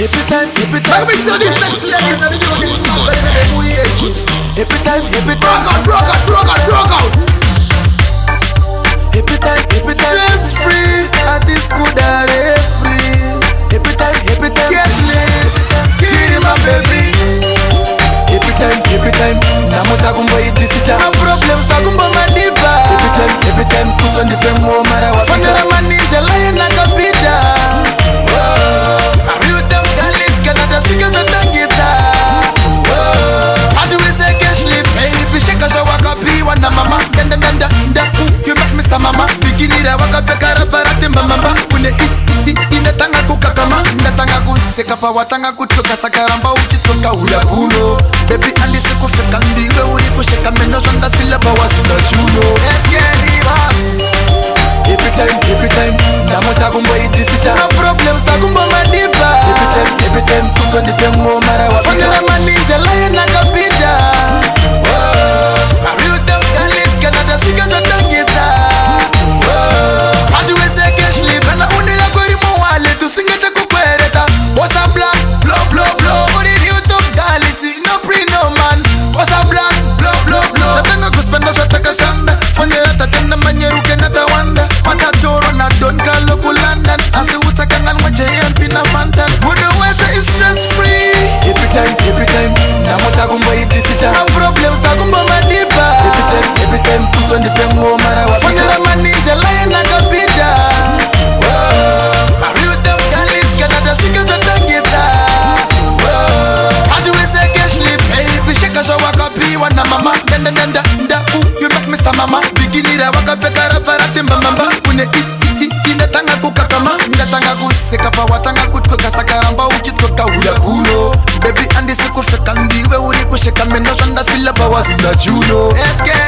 Every time. Let me see this sexy ladies that you every time. Broke out. Every time. Stress free. At this good are free. Every time. Get lips. Give him my baby. Every time. Namuta kumbo itisita. No problems takumbo madiba. Every time. Puts on the pen more mara wa. Fanyara manija lion like a pita. Shika jotangita. How do we say cash lips? Baby shaka jo wakapi wana mama. Danda. You make Mr. Mama. Bikini ra wakapi karapara timba mama. Une inatanga kukakama. Inatanga kuseka pa watanga kutoka sakaramba ukitoka uya kuno. Baby andi siku fika ndiwe uri kusheka meno jonda fila pa wasita chuno. Let's get it us. Every time. Namuta kumbo itisita. No problems takumbo madiba. Every time. Puts on the pen more mara wa. Fanyara manija lion like a pita. Real them galis Canada shika jotangita. How do we say cash lips? Bana undi ya kuri mwale tu singete kukwereta. What's a black? Blow. Uri YouTube galisi no pre no man. What's a black? Blow. Tatanga kuspenda shotaka shanda. Fanyara tatenda manyeru kenata wanda. Matatoro na don kalo kulandan. Ase usakangan wache yampi na fantan. Is stress free. Every time. Namuta kumbo itisita. No problems takumbo madiba. Every time. Puts on the pen more mara wa. Fanyara manija lion like a pita. Real them galis Canada shika jotangita. How do we say cash lips? Baby shika jo wakapi wana mama. Danda. You make Mr. Mama. Bikini ra wakapi karapara timba mama. Une inatanga kukakama. Inatanga kuseka pa watanga kutoka sakaramba ukitoka uya kuno. Baby andi siku feka ndiwe uri kusheka meno jonda fila pa wasita chuno. Let's get